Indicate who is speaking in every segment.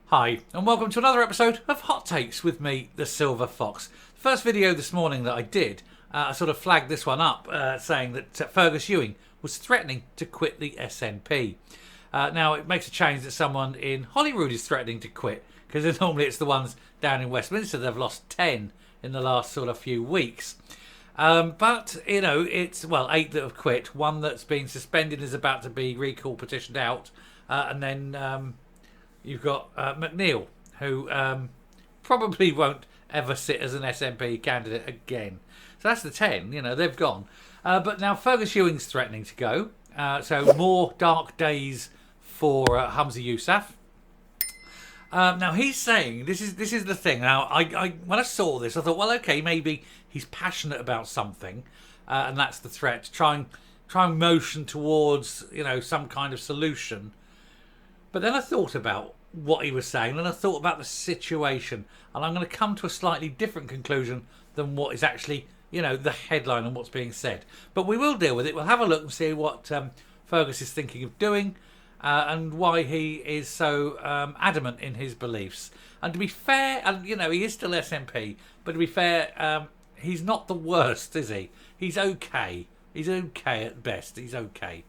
Speaker 1: Hi, and welcome to another episode of Hot Takes with me, the Silver Fox. The first video this morning that I did, I sort of flagged this one up, saying that Fergus Ewing was threatening to quit the SNP. Now, it makes a change that someone in Holyrood is threatening to quit, because normally it's the ones down in Westminster. They've lost 10 in the last sort of few weeks. But, you know, it's, 8 that have quit. One that's been suspended is about to be recall petitioned out. And then you've got McNeil, who probably won't ever sit as an SNP candidate again. So that's the 10, you know, they've gone. But now Fergus Ewing's threatening to go. So more dark days for Humza Yousaf. Now he's saying, this is the thing. Now I when I saw this, I thought, well, okay, maybe he's passionate about something, and that's the threat. Try and motion towards, you know, some kind of solution. But then I thought about what he was saying, and I thought about the situation, and I'm going to come to a slightly different conclusion than what is actually, you know, the headline and what's being said. But we will deal with it. We'll have a look and see what Fergus is thinking of doing, and why he is so adamant in his beliefs. And to be fair, and you know, he is still SNP, but to be fair, he's not the worst, is he? He's okay. He's okay at best. He's okay.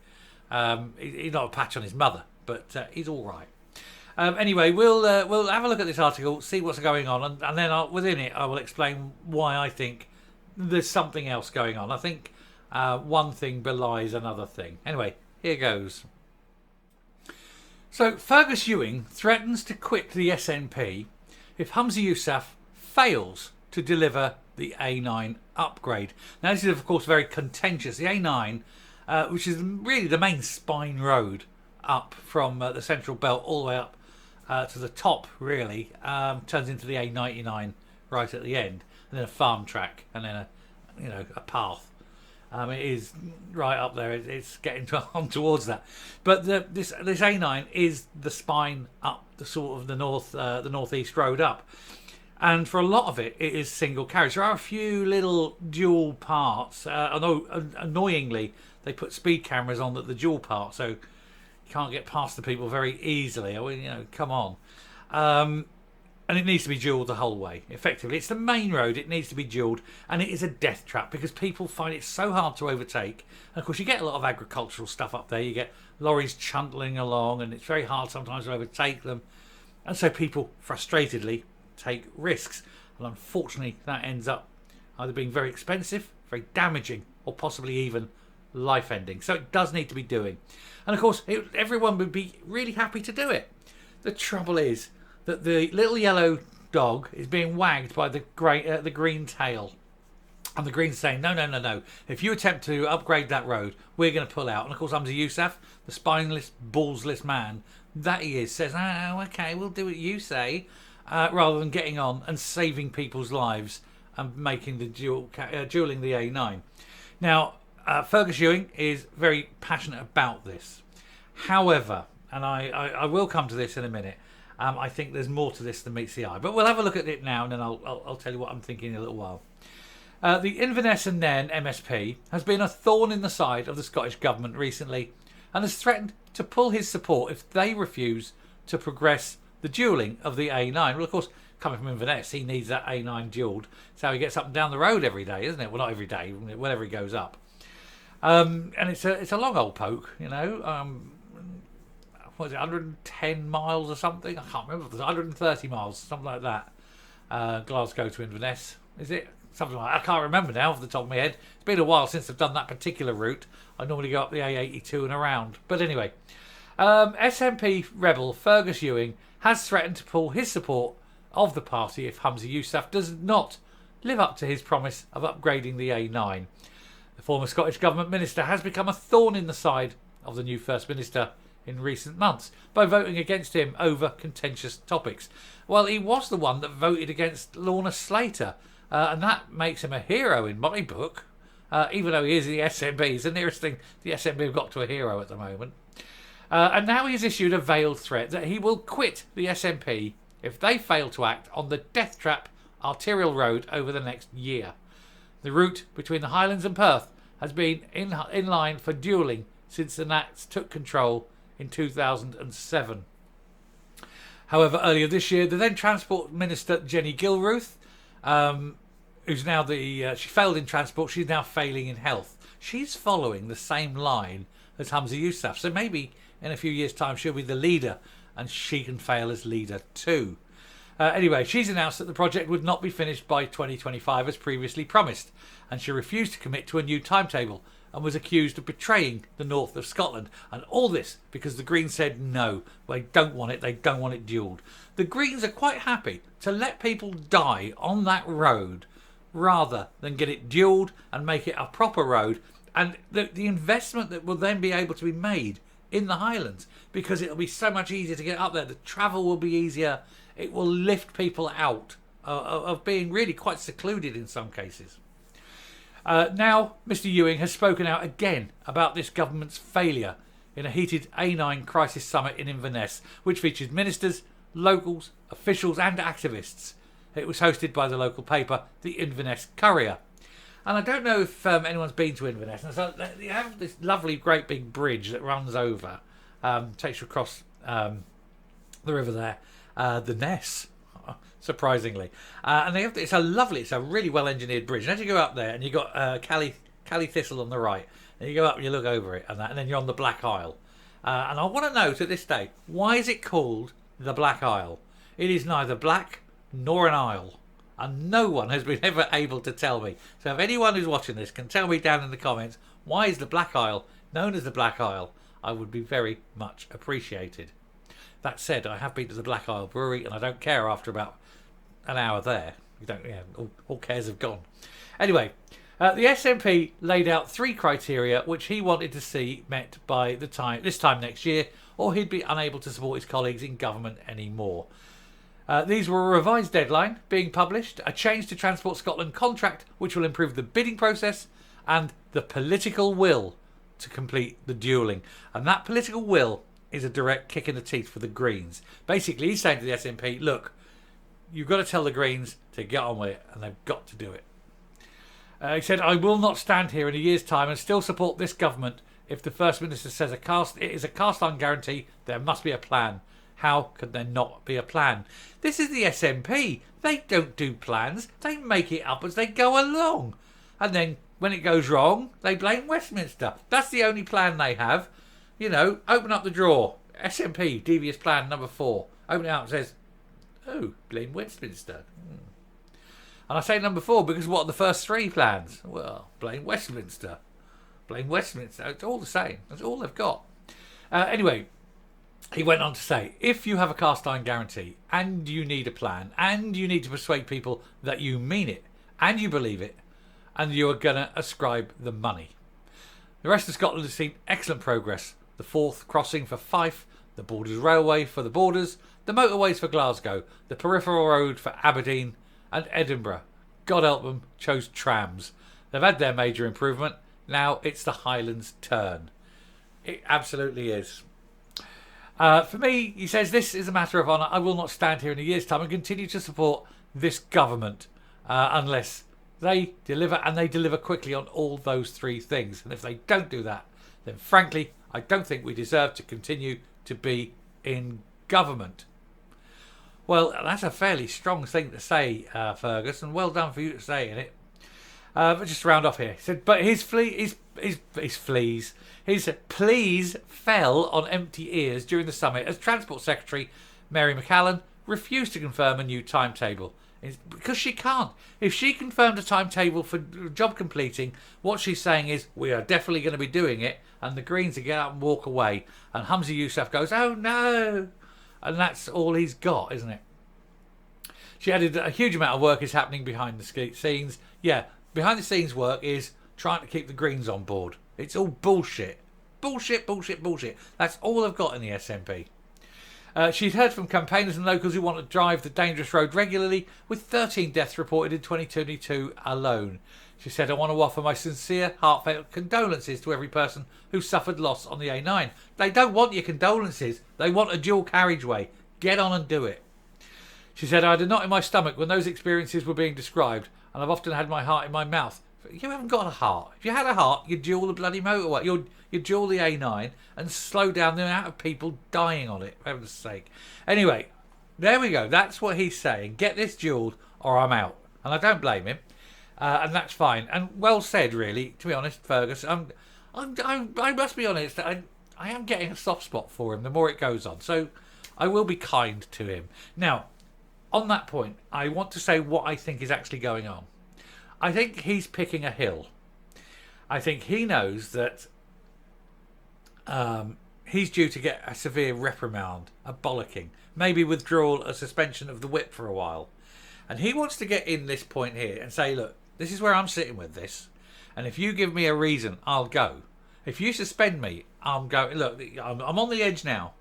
Speaker 1: He's not a patch on his mother, but he's all right. Anyway, we'll have a look at this article, see what's going on, and then within it I will explain why I think there's something else going on. I think one thing belies another thing. Anyway, here goes. So, Fergus Ewing threatens to quit the SNP if Humza Yousaf fails to deliver the A9 upgrade. Now, this is, of course, very contentious. The A9, which is really the main spine road up from the central belt all the way up to the top, really, turns into the A99 right at the end, and then a farm track, and then a path. It is right up there. It's getting on towards that. But this A9 is the spine up the sort of the northeast road up, and for a lot of it, it is single carriage. There are a few little dual parts. Although annoyingly, they put speed cameras on the dual part, so you can't get past the people very easily. I mean, you know, come on. And it needs to be duelled the whole way. Effectively, it's the main road. It needs to be duelled, and it is a death trap because people find it so hard to overtake. And of course, you get a lot of agricultural stuff up there. You get lorries chuntling along, and it's very hard sometimes to overtake them. And so people, frustratedly, take risks. And unfortunately, that ends up either being very expensive, very damaging, or possibly even life-ending. So it does need to be doing. And of course, everyone would be really happy to do it. The trouble is that the little yellow dog is being wagged by the green tail. And the green's saying, no. If you attempt to upgrade that road, we're going to pull out. And of course, Humza Yousaf, the spineless, ballsless man that he is, says, oh, okay, we'll do what you say, rather than getting on and saving people's lives and making the duelling the A9. Now, Fergus Ewing is very passionate about this. However, and I will come to this in a minute, I think there's more to this than meets the eye. But we'll have a look at it now, and then I'll tell you what I'm thinking in a little while. The Inverness and Nairn MSP has been a thorn in the side of the Scottish Government recently, and has threatened to pull his support if they refuse to progress the duelling of the A9. Well, of course, coming from Inverness, he needs that A9 duelled. It's how he gets up and down the road every day, isn't it? Well, not every day, whenever he goes up. And it's a long old poke, you know. What is it, 110 miles or something? I can't remember. 130 miles, something like that. Glasgow to Inverness, is it? Something like that. I can't remember now off the top of my head. It's been a while since I've done that particular route. I normally go up the A82 and around. But anyway, SNP rebel Fergus Ewing has threatened to pull his support of the party if Humza Yousaf does not live up to his promise of upgrading the A9. The former Scottish Government minister has become a thorn in the side of the new First Minister in recent months by voting against him over contentious topics. Well, he was the one that voted against Lorna Slater, and that makes him a hero in my book, even though he is the SNP. He's the nearest thing the SNP have got to a hero at the moment. And now he's issued a veiled threat that he will quit the SNP if they fail to act on the death trap arterial road over the next year. The route between the Highlands and Perth has been in line for duelling since the Nats took control in 2007. However, earlier this year, the then Transport Minister Jenny Gilruth, who's now she failed in transport, she's now failing in health. She's following the same line as Humza Yousaf, so maybe in a few years' time she'll be the leader and she can fail as leader too. Anyway, she's announced that the project would not be finished by 2025 as previously promised, and she refused to commit to a new timetable and was accused of betraying the north of Scotland. And all this because the Greens said no, they don't want it duelled. The Greens are quite happy to let people die on that road rather than get it duelled and make it a proper road, and the investment that will then be able to be made in the Highlands, because it'll be so much easier to get up there. The travel will be easier. It will lift people out of being really quite secluded in some cases. Now, Mr Ewing has spoken out again about this government's failure in a heated A9 crisis summit in Inverness, which featured ministers, locals, officials and activists. It was hosted by the local paper, the Inverness Courier. And I don't know if anyone's been to Inverness. And so they have this lovely, great big bridge that runs over, takes you across the river there, the Ness, surprisingly. And it's a really well engineered bridge. And as you go up there, and you've got Cally Thistle on the right, and you go up and you look over it, and then you're on the Black Isle. And I want to know to this day, why is it called the Black Isle? It is neither black nor an isle. And no one has been ever able to tell me. So if anyone who's watching this can tell me down in the comments, why is the Black Isle known as the Black Isle, I would be very much appreciated. That said, I have been to the Black Isle Brewery, and I don't care after about an hour there. All cares have gone. Anyway, the SNP laid out 3 criteria which he wanted to see met by this time next year, or he'd be unable to support his colleagues in government anymore. These were a revised deadline being published, a change to Transport Scotland contract which will improve the bidding process, and the political will to complete the duelling. And that political will is a direct kick in the teeth for the Greens. Basically, he's saying to the SNP, look, you've got to tell the Greens to get on with it, and they've got to do it. He said, I will not stand here in a year's time and still support this government if the First Minister says it is a cast-iron guarantee. There must be a plan. How could there not be a plan? This is the SNP. They don't do plans. They make it up as they go along. And then when it goes wrong, they blame Westminster. That's the only plan they have. Open up the drawer. SNP, devious plan number 4. Open it up and says, oh, blame Westminster. And I say number 4 because what are the first 3 plans? Well, blame Westminster. Blame Westminster. It's all the same. That's all they've got. Anyway, he went on to say, if you have a cast iron guarantee and you need a plan and you need to persuade people that you mean it and you believe it and you are going to ascribe the money. The rest of Scotland has seen excellent progress. The Forth crossing for Fife, the Borders Railway for the Borders, the motorways for Glasgow, the peripheral road for Aberdeen and Edinburgh. God help them, chose trams. They've had their major improvement. Now it's the Highlands' turn. It absolutely is. For me, he says, this is a matter of honour. I will not stand here in a year's time and continue to support this government unless they deliver, and they deliver quickly on all those 3 things. And if they don't do that, then frankly, I don't think we deserve to continue to be in government. Well, that's a fairly strong thing to say, Fergus, and well done for you to say it. But just to round off here, he said, but his pleas fell on empty ears during the summit as Transport Secretary Mary McCallan refused to confirm a new timetable. Because she can't. If she confirmed a timetable for job completing, what she's saying is, we are definitely going to be doing it, and the Greens will get up and walk away. And Humza Yousaf goes, oh no! And that's all he's got, isn't it? She added that a huge amount of work is happening behind the scenes. Yeah, behind the scenes work is trying to keep the Greens on board. It's all bullshit. Bullshit. That's all they've got in the SNP. She's heard from campaigners and locals who want to drive the dangerous road regularly, with 13 deaths reported in 2022 alone. She said, I want to offer my sincere, heartfelt condolences to every person who suffered loss on the A9. They don't want your condolences. They want a dual carriageway. Get on and do it. She said, I had a knot in my stomach when those experiences were being described, and I've often had my heart in my mouth. You haven't got a heart. If you had a heart, you'd duel the bloody motorway. You'd duel the A9 and slow down the amount of people dying on it, for heaven's sake. Anyway, There we go. That's what he's saying. Get this duelled or I'm out. And I don't blame him. And that's fine. And well said, really, to be honest, Fergus. I must be honest, I am getting a soft spot for him the more it goes on. So I will be kind to him. Now, on that point, I want to say what I think is actually going on. I think he's picking a hill. I think he knows that he's due to get a severe reprimand, a bollocking, maybe withdrawal, a suspension of the whip for a while. And he wants to get in this point here and say, look, this is where I'm sitting with this. And if you give me a reason, I'll go. If you suspend me, I'm going. Look, I'm on the edge now.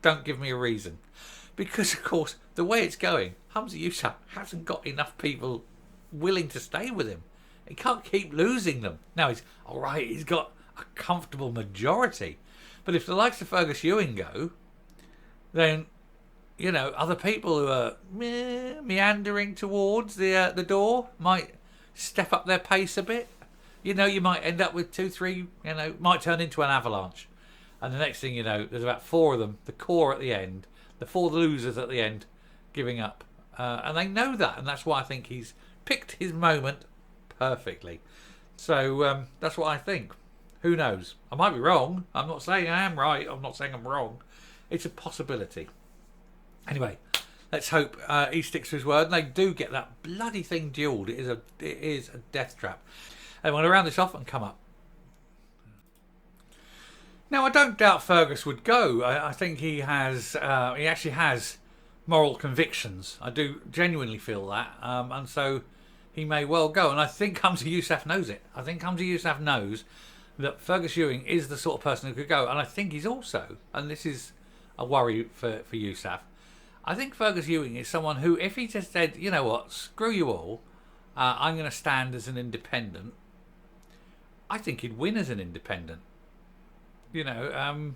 Speaker 1: Don't give me a reason. Because, of course, the way it's going, Humza Yousaf hasn't got enough people willing to stay with him. He can't keep losing them. Now, he's all right, he's got a comfortable majority. But if the likes of Fergus Ewing go, then, you know, other people who are meandering towards the door might step up their pace a bit. You know, you might end up with 2, 3, you know, might turn into an avalanche. And the next thing you know, there's about 4 of them, the core at the end, the 4 losers at the end, giving up. And they know that, and that's why I think he's picked his moment perfectly. So that's what I think. Who knows? I might be wrong. I'm not saying I am right. I'm not saying I'm wrong. It's a possibility. Anyway, let's hope he sticks to his word and they do get that bloody thing duelled. It is a death trap. And I'm going to round this off and come up. Now, I don't doubt Fergus would go. I think he actually has moral convictions. I do genuinely feel that. And so he may well go. And I think Humza Yousaf knows it. I think Humza Yousaf knows that Fergus Ewing is the sort of person who could go. And I think he's also, and this is a worry for Yousaf, I think Fergus Ewing is someone who, if he just said, you know what, screw you all, I'm going to stand as an independent, I think he'd win as an independent. You know,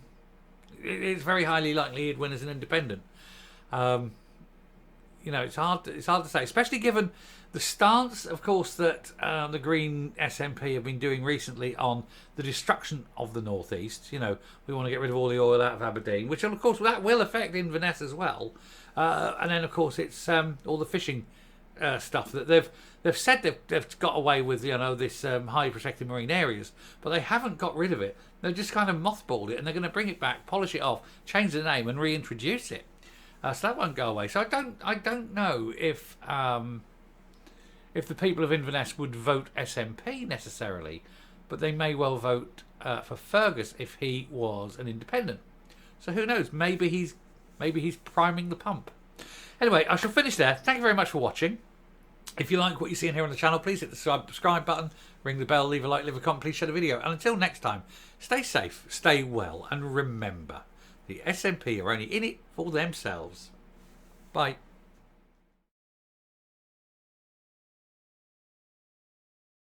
Speaker 1: it's very highly likely he'd win as an independent. You know, it's hard to say, especially given the stance, of course, that the Green SNP have been doing recently on the destruction of the North East. You know, we want to get rid of all the oil out of Aberdeen, which, of course, that will affect Inverness as well. And then, of course, it's all the fishing stuff that they've said they've got away with, you know, this highly protected marine areas, but they haven't got rid of it. They've just kind of mothballed it, and they're going to bring it back, polish it off, change the name, and reintroduce it. So that won't go away. So I don't know if the people of Inverness would vote SNP necessarily, but they may well vote for Fergus if he was an independent. So who knows? Maybe he's priming the pump. Anyway, I shall finish there. Thank you very much for watching. If you like what you see in here on the channel, please hit the subscribe button, ring the bell, leave a like, leave a comment, please share the video. And until next time, stay safe, stay well, and remember, the SNP are only in it for themselves. Bye.